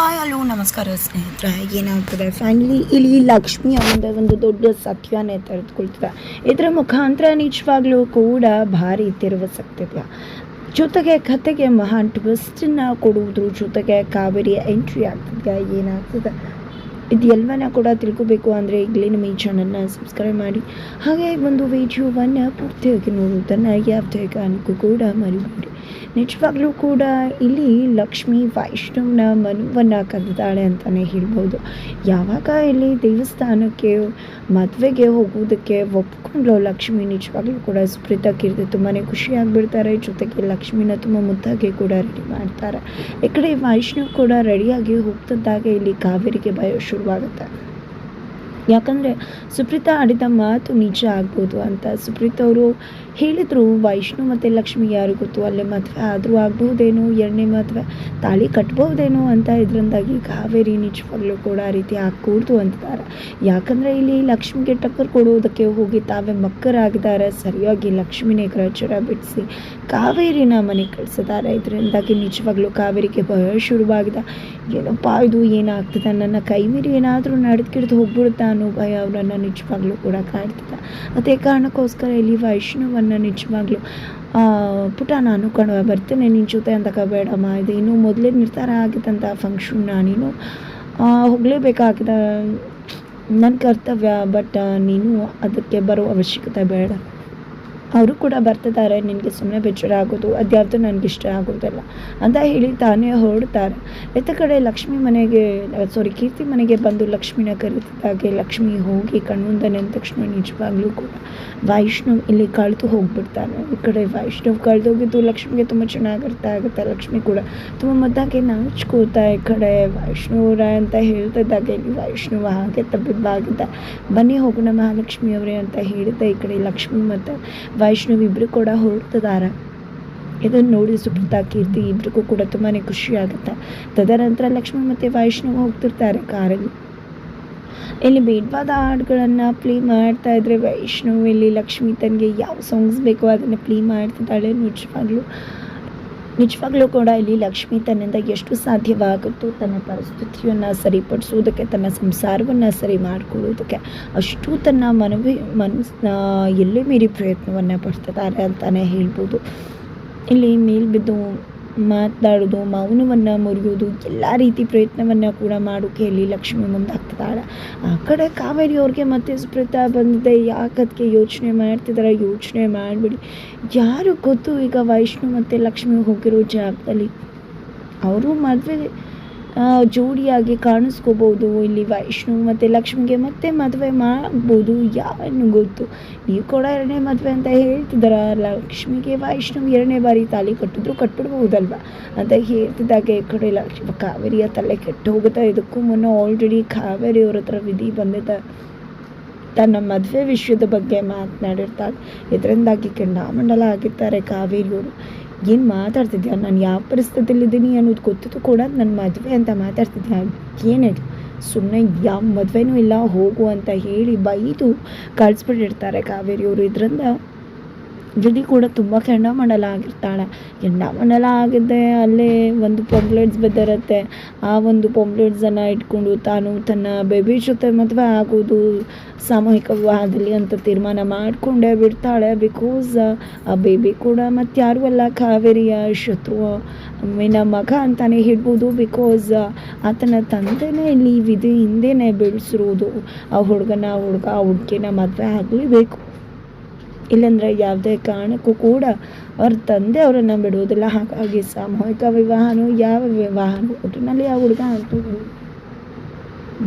Hi hello ನಮಸ್ಕಾರ ಸ್ನೇಹಿತರೆ. ಏನಾಗ್ತದೆ ಫೈನಲಿ ಇಲ್ಲಿ ಲಕ್ಷ್ಮಿ ಅನ್ನೋದೇ ಒಂದು ದೊಡ್ಡ ಸತ್ಯನೇ ತೆರೆದುಕೊಳ್ತದೆ. ಇದರ ಮುಖಾಂತರ ನಿಜವಾಗ್ಲೂ ಕೂಡ ಭಾರಿ ತಿರುವು ಸಿಗ್ತಿದೆ. ಜೊತೆಗೆ ಕತೆಗೆ ಮಹಾನ್ ಟ್ವಿಸ್ಟನ್ನು ಕೊಡುವುದ್ರ ಜೊತೆಗೆ ಕಾವೇರಿ ಎಂಟ್ರಿ ಆಗ್ತಿದೆ. ಏನಾಗ್ತದೆ ಇದೆಲ್ಲವನ್ನ ಕೂಡ ತಿಳ್ಕೋಬೇಕು ಅಂದರೆ ಈಗಲೇ ನಮ್ಮ ಈ ಚಾನಲ್ನ ಸಬ್ಸ್ಕ್ರೈಬ್ ಮಾಡಿ, ಹಾಗೆ ಒಂದು ವಿಡಿಯೋವನ್ನು ಪೂರ್ತಿಯಾಗಿ ನೋಡುವುದನ್ನು ಯಾವುದೇ ಕಾರಣಕ್ಕೂ ಕೂಡ ಮರಿಬೇಡಿ. ನಿಜವಾಗ್ಲೂ ಕೂಡ ಇಲ್ಲಿ ಲಕ್ಷ್ಮಿ ವೈಷ್ಣವನ ಮನುವನ್ನು ಕದ್ದಿದ್ದಾಳೆ ಅಂತಲೇ ಹೇಳ್ಬೋದು. ಯಾವಾಗ ಇಲ್ಲಿ ದೇವಸ್ಥಾನಕ್ಕೆ ಮದುವೆಗೆ ಹೋಗುವುದಕ್ಕೆ ಒಪ್ಕೊಂಡ್ಲು ಲಕ್ಷ್ಮಿ, ನಿಜವಾಗ್ಲೂ ಕೂಡ ಸುಪ್ರೀತಾ ಕೀರ್ತಿ ತುಂಬಾ ಖುಷಿಯಾಗಿಬಿಡ್ತಾರೆ. ಜೊತೆಗೆ ಲಕ್ಷ್ಮಿನ ತುಂಬ ಮುದ್ದಾಗಿ ಕೂಡ ರೆಡಿ ಮಾಡ್ತಾರೆ. ಈ ಕಡೆ ವೈಷ್ಣವ್ ಕೂಡ ರೆಡಿಯಾಗಿ ಹೋಗ್ತಿದ್ದಾಗ ಇಲ್ಲಿ ಕಾವೇರಿಗೆ ಭಯ ಶುರುವಾಗುತ್ತೆ. ಯಾಕಂದರೆ ಸುಪ್ರೀತಾ ಆಡಿದ ಮಾತು ನಿಜ ಆಗ್ಬೋದು ಅಂತ. ಸುಪ್ರೀತಾ ಅವರು ಹೇಳಿದರು, ವೈಷ್ಣು ಮತ್ತು ಲಕ್ಷ್ಮಿ ಯಾರು ಗೊತ್ತು, ಅಲ್ಲೇ ಮದುವೆ ಆದರೂ ಆಗ್ಬಹುದೇನೋ, ಎರಡನೇ ಮದುವೆ ತಾಳಿ ಕಟ್ಬಹುದೇನೋ ಅಂತ. ಇದರಿಂದಾಗಿ ಕಾವೇರಿ ನಿಜವಾಗ್ಲೂ ಕೂಡ ಆ ರೀತಿ ಆಗ್ಕೂಡ್ದು ಅಂತಾರೆ. ಯಾಕಂದರೆ ಇಲ್ಲಿ ಲಕ್ಷ್ಮಿಗೆ ಟಕ್ಕರ್ ಕೊಡೋದಕ್ಕೆ ಹೋಗಿ ತಾವೇ ಮಕ್ಕರಾಗಿದ್ದಾರೆ. ಸರಿಯಾಗಿ ಲಕ್ಷ್ಮಿನೇ ಗ್ರಹಚಾರ ಬಿಡಿಸಿ ಕಾವೇರಿನ ಮನೆಗೆ ಕಳಿಸಿದ್ದಾರೆ. ಇದರಿಂದಾಗಿ ನಿಜವಾಗ್ಲೂ ಕಾವೇರಿಗೆ ಭಯ ಶುರುವಾಗಿದೆ. ಏನಪ್ಪ ಇದು ಏನಾಗ್ತದೆ, ನನ್ನ ಕೈ ಮೀರಿ ಏನಾದರೂ ನಡೆದ್ಕಿಡ್ದು ಹೋಗ್ಬಿಡುತ್ತಾ ಅನ್ನೋ ಭಯ ಅವರನ್ನು ನಿಜವಾಗ್ಲೂ ಕೂಡ ಕಾಡ್ತಿದ್ದ. ಅದೇ ಕಾರಣಕ್ಕೋಸ್ಕರ ಇಲ್ಲಿ ವೈಷ್ಣವನ್ನು ನಿಜವಾಗ್ಲೂ ಪುಟ ನಾನು ಬರ್ತೇನೆ ನಿನ್ನ ಜೊತೆ ಅಂತ ಬೇಡಮ್ಮ, ಇದು ಇನ್ನೂ ಮೊದಲೇ ನಿರ್ಧಾರ ಆಗಿದ್ದಂಥ ಫಂಕ್ಷನ್ನ ನೀನು ಹೋಗಲೇಬೇಕಾಗಿದೆ, ನನ್ನ ಕರ್ತವ್ಯ, ಬಟ್ ನೀನು ಅದಕ್ಕೆ ಬರೋ ಅವಶ್ಯಕತೆ ಬೇಡ. ಅವರು ಕೂಡ ಬರ್ತಿದ್ದಾರೆ, ನಿನಗೆ ಸುಮ್ಮನೆ ಬೇಜಾರ ಆಗೋದು ಅದ್ಯಾವುದು ನನಗಿಷ್ಟ ಆಗೋದಿಲ್ಲ ಅಂತ ಹೇಳಿ ತಾನೇ ಹೊರಡ್ತಾರೆ. ಎತ್ತ ಕಡೆ ಲಕ್ಷ್ಮಿ ಮನೆಗೆ ಕೀರ್ತಿ ಮನೆಗೆ ಬಂದು ಲಕ್ಷ್ಮಿನ ಕರೀತಿದ್ದಾಗೆ ಲಕ್ಷ್ಮಿ ಹೋಗಿ ಕಣ್ಮುಂದೆ ನಿಂತ ತಕ್ಷಣ ನಿಜವಾಗ್ಲೂ ಕೂಡ ವೈಷ್ಣವ್ ಇಲ್ಲಿ ಕಳೆದು ಹೋಗ್ಬಿಡ್ತಾನೆ. ಈ ಕಡೆ ವೈಷ್ಣವ್ ಕಳೆದೋಗಿದ್ದು ಲಕ್ಷ್ಮಿಗೆ ತುಂಬ ಚೆನ್ನಾಗಿ ಅರ್ಥ ಆಗುತ್ತೆ. ಲಕ್ಷ್ಮಿ ಕೂಡ ತುಂಬ ಮುದ್ದಾಗಿ ನಾಚ್ಕೋತಾ ಈ ಕಡೆ ವೈಷ್ಣವರ ಅಂತ ಹೇಳ್ತಿದ್ದಾಗೆ ಇಲ್ಲಿ ವೈಷ್ಣವ ಹಾಗೆ ತಬ್ಬಿದ್ದಾಗಿದ್ದ. ಬನ್ನಿ ಹೋಗೋಣ ಮಹಾಲಕ್ಷ್ಮಿಯವರೇ ಅಂತ ಹೇಳಿದ್ದೆ. ಈ ಕಡೆ ಲಕ್ಷ್ಮಿ ಮತ್ತು ವೈಷ್ಣವ್ ಇಬ್ಬರು ಕೂಡ ಹೊರಡ್ತಿದ್ದಾರೆ. ಇದನ್ನು ನೋಡಿ ಸುಪ್ರೀತಾ ಕೀರ್ತಿ ಇಬ್ಬರಿಗೂ ಕೂಡ ತುಂಬಾ ಖುಷಿ ಆಗುತ್ತೆ. ತದನಂತರ ಲಕ್ಷ್ಮಿ ಮತ್ತು ವೈಷ್ಣವ್ ಹೋಗ್ತಿರ್ತಾರೆ ಕಾರಲ್ಲಿ. ಇಲ್ಲಿ ಬೇಡವಾದ ಹಾಡುಗಳನ್ನು ಪ್ಲೇ ಮಾಡ್ತಾ ಇದ್ರೆ ವೈಷ್ಣವ್ ಇಲ್ಲಿ ಲಕ್ಷ್ಮಿ ತನಗೆ ಯಾವ ಸಾಂಗ್ಸ್ ಬೇಕೋ ಅದನ್ನು ಪ್ಲೇ ಮಾಡ್ತಿದ್ದಾಳೆ. ನಿಜವಾಗ್ಲೂ ಕೂಡ ಇಲ್ಲಿ ಲಕ್ಷ್ಮಿ ತನ್ನಿಂದ ಎಷ್ಟು ಸಾಧ್ಯವಾಗುತ್ತೋ ತನ್ನ ಪರಿಸ್ಥಿತಿಯನ್ನು ಸರಿಪಡಿಸೋದಕ್ಕೆ, ತನ್ನ ಸಂಸಾರವನ್ನು ಸರಿ ಮಾಡಿಕೊಳ್ಳೋದಕ್ಕೆ ಅಷ್ಟು ತನ್ನ ಮನಸ್ಸನ್ನ ಎಲ್ಲೇ ಮೀರಿ ಪ್ರಯತ್ನವನ್ನು ಪಡ್ತಿದ್ದಾರೆ ಅಂತಲೇ ಹೇಳ್ಬೋದು. ಇಲ್ಲಿ ಮೇಲ್ಬಿದ್ದು ಮಾತನಾಡೋದು, ಮೌನವನ್ನು ಮುರಿಯೋದು, ಎಲ್ಲ ರೀತಿ ಪ್ರಯತ್ನವನ್ನು ಕೂಡ ಮಾಡೋಕ್ಕೆ ಇಲ್ಲಿ ಲಕ್ಷ್ಮಿ ಮುಂದಾಗ್ತಿದ್ದಾಳೆ. ಆ ಕಡೆ ಕಾವೇರಿ ಅವ್ರಿಗೆ ಮತ್ತೆ ಸುಪ್ರೀತಾ ಬಂದಿದೆ. ಯಾಕದಕ್ಕೆ ಯೋಚನೆ ಮಾಡ್ತಿದ್ದಾರೆ, ಯೋಚನೆ ಮಾಡಿಬಿಡಿ. ಯಾರು ಗೊತ್ತು, ಈಗ ವೈಷ್ಣು ಮತ್ತು ಲಕ್ಷ್ಮಿ ಹೋಗಿರೋ ಜಾಗದಲ್ಲಿ ಅವರು ಮದುವೆ ಜೋಡಿಯಾಗಿ ಕಾಣಿಸ್ಕೋಬೋದು. ಇಲ್ಲಿ ವೈಷ್ಣು ಮತ್ತು ಲಕ್ಷ್ಮಿಗೆ ಮತ್ತೆ ಮದುವೆ ಮಾಡ್ಬೋದು, ಯಾರನ್ನು ಗೊತ್ತು. ನೀವು ಕೂಡ ಎರಡನೇ ಮದುವೆ ಅಂತ ಹೇಳ್ತಿದ್ದಾರ. ಲಕ್ಷ್ಮಿಗೆ ವೈಷ್ಣವ್ ಎರಡನೇ ಬಾರಿ ತಾಳಿ ಕಟ್ಬಿಡ್ಬೋದಲ್ವ ಅಂತ ಹೇಳ್ತಿದ್ದಾಗ ಈ ಕಡೆ ಕಾವೇರಿಯ ತಲೆ ಕೆಟ್ಟು ಹೋಗುತ್ತೆ. ಇದಕ್ಕೂ ಮುನ್ನ ಆಲ್ರೆಡಿ ಕಾವೇರಿ ಅವ್ರ ಹತ್ರ ವಿಧಿ ಬಂದಿದ್ದ ತನ್ನ ಮದುವೆ ವಿಷಯದ ಬಗ್ಗೆ ಮಾತನಾಡಿರ್ತಾರೆ. ಇದರಿಂದಾಗಿ ಕೆಂಡಾಮಂಡಲ ಆಗಿರ್ತಾರೆ ಕಾವೇರಿಯವರು. ಏನು ಮಾತಾಡ್ತಿದ್ಯಾ, ನಾನು ಯಾವ ಪರಿಸ್ಥಿತಿಯಲ್ಲಿದ್ದೀನಿ ಅನ್ನೋದು ಗೊತ್ತಿತ್ತು ಕೂಡ ನನ್ನ ಮದುವೆ ಅಂತ ಮಾತಾಡ್ತಿದ್ಯಾ, ಏನಿದು ಸುಮ್ಮನೆ ಯಾವ ಮದುವೆನೂ ಇಲ್ಲ ಹೋಗು ಅಂತ ಹೇಳಿ ಬೈದು ಕಳಿಸ್ಬಿಟ್ಟಿರ್ತಾರೆ ಕಾವೇರಿಯವರು. ಇದರಿಂದ ವಿಧಿ ಕೂಡ ತುಂಬ ಕೆಂಡಾಮಂಡಲ ಆಗಿರ್ತಾಳೆ. ಕೆಂಡಾಮಂಡಲ ಆಗಿದ್ದೆ ಅಲ್ಲೇ ಒಂದು ಪಾಂಪ್ಲೆಟ್ಸ್ ಬಿದ್ದಿರುತ್ತೆ. ಆ ಒಂದು ಪಾಂಪ್ಲೆಟ್ಸನ್ನು ಇಟ್ಕೊಂಡು ತಾನು ತನ್ನ ಬೇಬಿ ಜೊತೆ ಮದುವೆ ಆಗೋದು ಸಾಮೂಹಿಕ ವಿವಾಹದಲ್ಲಿ ಅಂತ ತೀರ್ಮಾನ ಮಾಡಿಕೊಂಡೇ ಬಿಡ್ತಾಳೆ. ಬಿಕಾಸ್ ಆ ಬೇಬಿ ಕೂಡ ಮತ್ತಾರೂ ಅಲ್ಲ, ಕಾವೇರಿಯ ಶತ್ರುವಿನ ಮಗ ಅಂತಲೇ ಹೇಳ್ಬೋದು. ಬಿಕಾಸ್ ಆತನ ತಂದೆನೇ ಇಲ್ಲಿ ವಿಧಿ ಹಿಂದೆನೇ ಬೆಳೆಸಿರೋದು. ಆ ಹುಡುಗಿನ ಮದುವೆ ಆಗಲೇಬೇಕು, ಇಲ್ಲಾಂದರೆ ಯಾವುದೇ ಕಾರಣಕ್ಕೂ ಕೂಡ ಅವ್ರ ತಂದೆ ಅವರನ್ನು ಬಿಡುವುದಿಲ್ಲ. ಹಾಗಾಗಿ ಸಾಮೂಹಿಕ ವಿವಾಹನೂ ಯಾವ ವಿವಾಹನೂ ಒಟ್ಟಿನಲ್ಲಿ ಆ ಹುಡುಗ ಅಂತೂ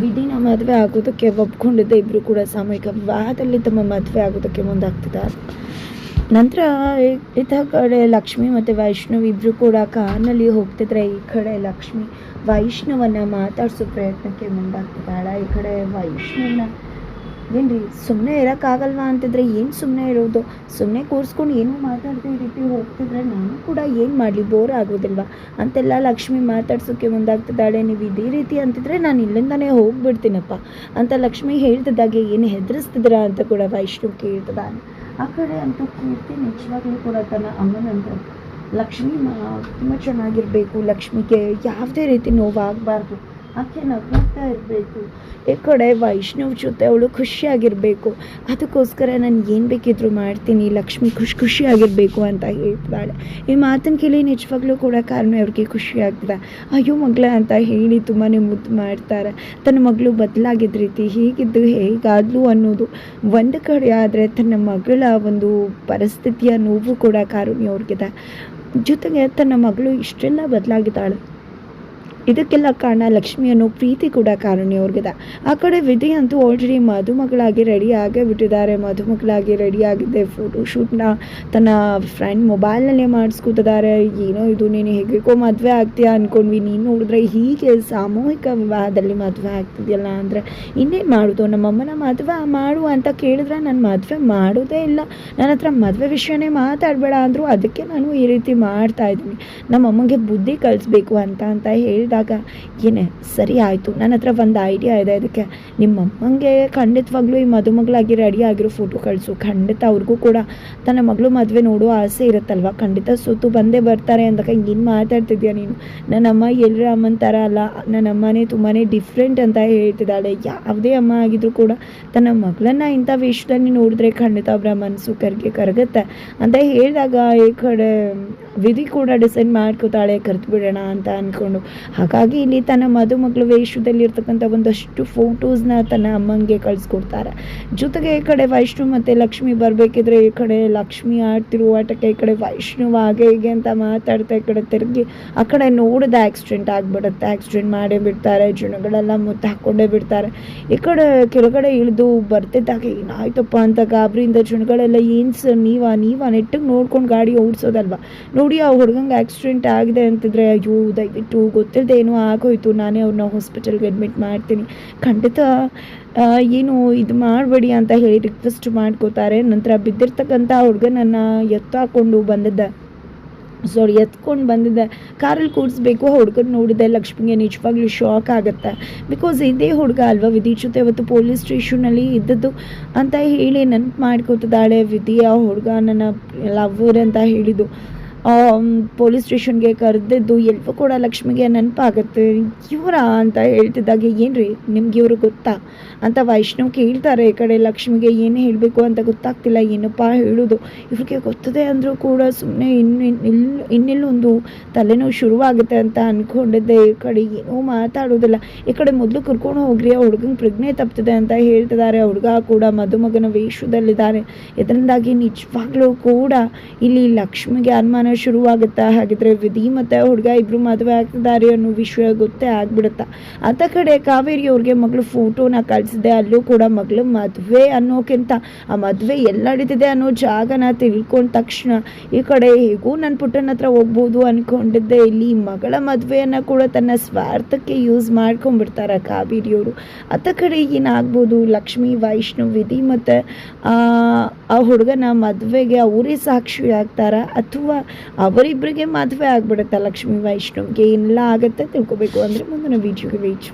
ವಿಧಿನ ಮದುವೆ ಆಗೋದಕ್ಕೆ ಒಪ್ಕೊಂಡಿದ್ದೆ. ಇಬ್ಬರು ಕೂಡ ಸಾಮೂಹಿಕ ವಿವಾಹದಲ್ಲಿ ತಮ್ಮ ಮದುವೆ ಆಗೋದಕ್ಕೆ ಮುಂದಾಗ್ತಿದ್ದಾರೆ. ನಂತರ ಇತ್ತ ಕಡೆ ಲಕ್ಷ್ಮಿ ಮತ್ತು ವೈಷ್ಣವ್ ಇಬ್ಬರು ಕೂಡ ಕಾರ್ನಲ್ಲಿ ಹೋಗ್ತಿದ್ರೆ ಈ ಕಡೆ ಲಕ್ಷ್ಮಿ ವೈಷ್ಣವನ್ನ ಮಾತಾಡಿಸೋ ಪ್ರಯತ್ನಕ್ಕೆ ಮುಂದಾಗ್ತಿದ್ದಾಳೆ. ಈ ಕಡೆ ವೈಷ್ಣವನ್ನ ಏನ್ರಿ ಸುಮ್ಮನೆ ಇರೋಕ್ಕಾಗಲ್ವಾ ಅಂತಿದ್ರೆ ಏನು ಸುಮ್ಮನೆ ಇರೋದು, ಸುಮ್ಮನೆ ಕೂರಿಸ್ಕೊಂಡು ಏನೂ ಮಾತಾಡ್ದೆ ಈ ರೀತಿ ಹೋಗ್ತಿದ್ರೆ ನಾನು ಕೂಡ ಏನು ಮಾಡಲಿ, ಬೋರ್ ಆಗೋದಿಲ್ವ ಅಂತೆಲ್ಲ ಲಕ್ಷ್ಮಿ ಮಾತಾಡ್ಸೋಕ್ಕೆ ಮುಂದಾಗ್ತಿದ್ದಾಳೆ. ನೀವು ಇದೇ ರೀತಿ ಅಂತಿದ್ರೆ ನಾನು ಇಲ್ಲಿಂದನೇ ಹೋಗ್ಬಿಡ್ತೀನಪ್ಪ ಅಂತ ಲಕ್ಷ್ಮಿ ಹೇಳ್ತಿದ್ದಾಗೆ ಏನು ಹೆದರಿಸ್ತಿದ್ದೀರಾ ಅಂತ ಕೂಡ ವೈಷ್ಣವ್ ಕೇಳ್ತಿದ್ದಾನೆ. ಆ ಕಡೆ ಅಂತೂ ಕೀರ್ತಿ ನಿಜವಾಗ್ಲೂ ಕೂಡ ತನ್ನ ಅಮ್ಮನಂತ ಲಕ್ಷ್ಮಿ ತುಂಬ ಚೆನ್ನಾಗಿರಬೇಕು, ಲಕ್ಷ್ಮಿಗೆ ಯಾವುದೇ ರೀತಿ ನೋವಾಗಬಾರ್ದು, ಆಕೆ ನಗ್ನಗ್ತಾ ಇರಬೇಕು. ಈ ಕಡೆ ವೈಷ್ಣವ್ ಜೊತೆ ಅವಳು ಖುಷಿಯಾಗಿರಬೇಕು, ಅದಕ್ಕೋಸ್ಕರ ನಾನು ಏನು ಬೇಕಿದ್ರೂ ಮಾಡ್ತೀನಿ, ಲಕ್ಷ್ಮಿ ಖುಷಿಯಾಗಿರಬೇಕು ಅಂತ ಹೇಳ್ತಾಳೆ. ಈ ಮಾತನ್ನು ಕೇಳಿ ನಿಜವಾಗ್ಲೂ ಕೂಡ ಕಾರಣ ಅವ್ರಿಗೆ ಖುಷಿ ಆಗ್ತದೆ. ಅಯ್ಯೋ ಮಗಳ ಅಂತ ಹೇಳಿ ತುಂಬಾ ಮುದ್ದು ಮಾಡ್ತಾರೆ. ತನ್ನ ಮಗಳು ಬದಲಾಗಿದ್ದ ರೀತಿ ಹೀಗಿದ್ದು ಹೇಗಾದ್ಲು ಅನ್ನೋದು ಒಂದು ಕಡೆ, ಆದರೆ ತನ್ನ ಮಗಳ ಒಂದು ಪರಿಸ್ಥಿತಿಯ ನೋವು ಕೂಡ ಕಾರುಣ್ಯ ಅವ್ರಿಗಿದೆ. ಜೊತೆಗೆ ತನ್ನ ಮಗಳು ಇಷ್ಟೆಲ್ಲ ಬದಲಾಗಿದ್ದಾಳೆ, ಇದಕ್ಕೆಲ್ಲ ಕಾರಣ ಲಕ್ಷ್ಮಿ ಅನ್ನೋ ಪ್ರೀತಿ ಕೂಡ ಕಾರುಣ್ಯ ಅವ್ರಿಗಿದೆ. ಆ ಕಡೆ ವಿಧಿ ಅಂತೂ ಆಲ್ರೆಡಿ ಮದುಮಗಳಾಗಿ ರೆಡಿ ಆಗೇ ಬಿಟ್ಟಿದ್ದಾರೆ. ಮದುಮಗಳಾಗಿ ರೆಡಿ ಆಗಿದ್ದೆ ಫೋಟೋಶೂಟ್ನ ತನ್ನ ಫ್ರೆಂಡ್ ಮೊಬೈಲ್ನಲ್ಲೇ ಮಾಡಿಸ್ಕೊತಿದ್ದಾರೆ. ಏನೋ ಇದು ನೀನು ಹೇಗೇಕೋ ಮದುವೆ ಆಗ್ತೀಯಾ ಅಂದ್ಕೊಂಡ್ವಿ, ನೀನು ನೋಡಿದ್ರೆ ಹೀಗೆ ಸಾಮೂಹಿಕ ವಿವಾಹದಲ್ಲಿ ಮದುವೆ ಆಗ್ತಿದೆಯಲ್ಲ ಅಂದರೆ ಇನ್ನೇನು ಮಾಡೋದು, ನಮ್ಮಮ್ಮನ ಮದುವೆ ಮಾಡು ಅಂತ ಕೇಳಿದ್ರೆ ನಾನು ಮದುವೆ ಮಾಡೋದೇ ಇಲ್ಲ, ನನ್ನ ಹತ್ರ ಮದುವೆ ವಿಷಯನೇ ಮಾತಾಡಬೇಡ ಅಂದರು, ಅದಕ್ಕೆ ನಾನು ಈ ರೀತಿ ಮಾಡ್ತಾಯಿದ್ದೀನಿ, ನಮ್ಮಮ್ಮಗೆ ಬುದ್ಧಿ ಕಲಿಸ್ಬೇಕು ಅಂತ ಹೇಳಿದಾಗ ಏನೇ ಸರಿ ಆಯಿತು, ನನ್ನ ಹತ್ರ ಒಂದು ಐಡಿಯಾ ಇದೆ, ಅದಕ್ಕೆ ನಿಮ್ಮಮ್ಮಂಗೆ ಖಂಡಿತವಾಗ್ಲೂ ಈ ಮದುಮಗಳಾಗಿ ರೆಡಿ ಆಗಿರೋ ಫೋಟೋ ಕಳಿಸು, ಖಂಡಿತ ಅವ್ರಿಗೂ ಕೂಡ ತನ್ನ ಮಗಳು ಮದುವೆ ನೋಡೋ ಆಸೆ ಇರುತ್ತಲ್ವ, ಖಂಡಿತ ಸೊತ್ತು ಬಂದೇ ಬರ್ತಾರೆ ಅಂದಾಗ ಏನು ಮಾತಾಡ್ತಿದ್ಯಾ ನೀನು, ನನ್ನಮ್ಮ ಎಲ್ಲರ ಅಮ್ಮನ ಥರ ಅಲ್ಲ, ನನ್ನಮ್ಮನೇ ತುಂಬಾ ಡಿಫ್ರೆಂಟ್ ಅಂತ ಹೇಳ್ತಿದ್ದಾಳೆ. ಯಾವುದೇ ಅಮ್ಮ ಆಗಿದ್ರು ಕೂಡ ತನ್ನ ಮಗಳನ್ನ ಇಂಥ ವೇಷದಲ್ಲಿ ನೋಡಿದ್ರೆ ಖಂಡಿತ ಅವರ ಮನಸ್ಸು ಕರಗುತ್ತೆ ಅಂತ ಹೇಳಿದಾಗ ಈ ಕಡೆ ವಿಧಿ ಕೂಡ ಡಿಸೈಡ್ ಮಾಡ್ಕೋತಾಳೆ ಕರೆದು ಬಿಡೋಣ ಅಂತ ಅಂದ್ಕೊಂಡು. ಹಾಗಾಗಿ ಇಲ್ಲಿ ತನ್ನ ಮದುಮಗಳು ವೇಷದಲ್ಲಿರ್ತಕ್ಕಂಥ ಒಂದಷ್ಟು ಫೋಟೋಸ್ನ ತನ್ನ ಅಮ್ಮನಿಗೆ ಕಳಿಸ್ಕೊಡ್ತಾರೆ. ಜೊತೆಗೆ ಈ ಕಡೆ ವೈಷ್ಣವ್ ಮತ್ತು ಲಕ್ಷ್ಮಿ ಬರಬೇಕಿದ್ರೆ ಈ ಕಡೆ ಲಕ್ಷ್ಮಿ ಆಡ್ತಿರುವ ಆಟಕ್ಕೆ ಈ ಕಡೆ ವೈಷ್ಣವ್ ಹಾಗೆ ಹೀಗೆ ಅಂತ ಮಾತಾಡ್ತಾ ಈ ಕಡೆ ತಿರುಗಿ ಆ ಕಡೆ ನೋಡಿದ ಆಕ್ಸಿಡೆಂಟ್ ಆಗಿಬಿಡುತ್ತೆ. ಆಕ್ಸಿಡೆಂಟ್ ಮಾಡೇ ಬಿಡ್ತಾರೆ, ಜನಗಳೆಲ್ಲ ಮುತ್ತು ಹಾಕ್ಕೊಂಡೇ ಬಿಡ್ತಾರೆ. ಈ ಕಡೆ ಕೆಳಗಡೆ ಇಳಿದು ಬರ್ತಿದ್ದಾಗ ಏನಾಯ್ತಪ್ಪ ಅಂತ ಗಾಬರಿಯಿಂದ ಜನಗಳೆಲ್ಲ ಏನು ಸರ್ ನೀವಾ ನೆಟ್ಟಿಗೆ ನೋಡ್ಕೊಂಡು ಗಾಡಿ ಓಡಿಸೋದಲ್ವ, ನೋಡಿ ಆ ಹುಡುಗಂಗೆ ಆಕ್ಸಿಡೆಂಟ್ ಆಗಿದೆ ಅಂತಿದ್ರೆ ಅಯ್ಯೋ ದಯವಿಟ್ಟು ಗೊತ್ತಿಲ್ಲದೆ ಏನೋ ಆಗೋಯ್ತು, ನಾನೇ ಅವ್ರನ್ನ ಹಾಸ್ಪಿಟಲ್ಗೆ ಅಡ್ಮಿಟ್ ಮಾಡ್ತೀನಿ, ಖಂಡಿತ ಏನು ಇದು ಮಾಡಬೇಡಿ ಅಂತ ಹೇಳಿ ರಿಕ್ವೆಸ್ಟ್ ಮಾಡ್ಕೋತಾರೆ. ನಂತರ ಬಿದ್ದಿರ್ತಕ್ಕಂಥ ಹುಡುಗನನ್ನು ಎತ್ಕೊಂಡು ಬಂದಿದ್ದೆ ಕಾರಲ್ಲಿ ಕೂರಿಸ್ಬೇಕು. ಹುಡುಗನ ನೋಡಿದೆ ಲಕ್ಷ್ಮಿಗೆ ನಿಜವಾಗ್ಲೂ ಶಾಕ್ ಆಗುತ್ತೆ. ಬಿಕಾಸ್ ಇದೇ ಹುಡುಗ ಅಲ್ವಾ ವಿಧಿ ಜೊತೆ ಅವತ್ತು ಪೊಲೀಸ್ ಸ್ಟೇಷನಲ್ಲಿ ಇದ್ದದ್ದು ಅಂತ ಹೇಳಿ ನೆನಪು ಮಾಡ್ಕೋತಿದ್ದಾಳೆ. ವಿಧಿ ಆ ಹುಡುಗ ನನ್ನ ಲವ್ವರ್ ಅಂತ ಹೇಳಿದ್ದು ಪೊಲೀಸ್ ಸ್ಟೇಷನ್ಗೆ ಕರೆದಿದ್ದು ಎಲ್ಲವೂ ಕೂಡ ಲಕ್ಷ್ಮಿಗೆ ನೆನಪಾಗುತ್ತೆ. ಇವರ ಅಂತ ಹೇಳ್ತಿದ್ದಾಗ ಏನು ರೀ ನಿಮ್ಗೆ ಇವರು ಗೊತ್ತಾ ಅಂತ ವೈಷ್ಣವ್ ಕೇಳ್ತಾರೆ. ಈ ಕಡೆ ಲಕ್ಷ್ಮಿಗೆ ಏನು ಹೇಳಬೇಕು ಅಂತ ಗೊತ್ತಾಗ್ತಿಲ್ಲ, ಏನಪ್ಪ ಹೇಳೋದು, ಇವ್ರಿಗೆ ಗೊತ್ತದೆ ಅಂದರೂ ಕೂಡ ಸುಮ್ಮನೆ ಇನ್ನೆಲ್ಲೊಂದು ತಲೆನೋವು ಶುರುವಾಗುತ್ತೆ ಅಂತ ಅಂದ್ಕೊಂಡಿದ್ದೆ. ಈ ಕಡೆ ಏನೂ ಮಾತಾಡೋದಿಲ್ಲ. ಈ ಕಡೆ ಮೊದಲು ಕರ್ಕೊಂಡು ಹೋಗ್ರಿ, ಆ ಹುಡುಗಂಗೆ ಪ್ರಜ್ಞೆ ತಪ್ಪಿದೆ ಅಂತ ಹೇಳ್ತಿದ್ದಾರೆ. ಆ ಹುಡುಗ ಕೂಡ ಮದುಮಗನ ವೇಷದಲ್ಲಿದ್ದಾರೆ. ಇದರಿಂದಾಗಿ ನಿಜವಾಗ್ಲೂ ಕೂಡ ಇಲ್ಲಿ ಲಕ್ಷ್ಮಿಗೆ ಅನುಮಾನ ಶುರುವಾಗುತ್ತಾ. ಹಾಗಿದ್ರೆ ವಿಧಿ ಮತ್ತು ಹುಡುಗ ಇಬ್ಬರು ಮದುವೆ ಆಗ್ತಿದ್ದಾರೆ ಅನ್ನೋ ವಿಷಯ ಗೊತ್ತೇ ಆಗ್ಬಿಡುತ್ತಾ. ಅತ್ತ ಕಡೆ ಕಾವೇರಿ ಅವ್ರಿಗೆ ಮಗಳು ಫೋಟೋನ ಕಳಿಸಿದೆ, ಅಲ್ಲೂ ಕೂಡ ಮಗಳು ಮದುವೆ ಅನ್ನೋಕ್ಕಿಂತ ಆ ಮದುವೆ ಎಲ್ಲ ನಡೀತಿದೆ ಅನ್ನೋ ಜಾಗನ ತಿಳ್ಕೊಂಡ ತಕ್ಷಣ ಈ ಕಡೆ ಹೇಗೂ ನನ್ನ ಪುಟ್ಟನ ಹತ್ರ ಹೋಗ್ಬೋದು ಅಂದ್ಕೊಂಡಿದ್ದೆ, ಇಲ್ಲಿ ಮಗಳ ಮದುವೆಯನ್ನು ಕೂಡ ತನ್ನ ಸ್ವಾರ್ಥಕ್ಕೆ ಯೂಸ್ ಮಾಡ್ಕೊಂಡ್ಬಿಡ್ತಾರೆ ಕಾವೇರಿಯವರು. ಅತ್ತ ಕಡೆ ಏನಾಗ್ಬೋದು, ಲಕ್ಷ್ಮಿ ವೈಷ್ಣವ್ ವಿಧಿ ಮತ್ತು ಆ ಹುಡುಗನ ಮದುವೆಗೆ ಅವರೇ ಸಾಕ್ಷಿ ಆಗ್ತಾರ ಅಥವಾ ಅವರಿಬ್ಬರಿಗೆ ಮದುವೆ ಆಗ್ಬಿಡುತ್ತಾ ಲಕ್ಷ್ಮಿ ವೈಷ್ಣವ್ಗೆ, ಏನೆಲ್ಲ ಆಗುತ್ತೆ ತಿಳ್ಕೊಬೇಕು ಅಂದರೆ ಮುಂದಿನ ವೀಡಿಯೋಗೆ ವೇಟ್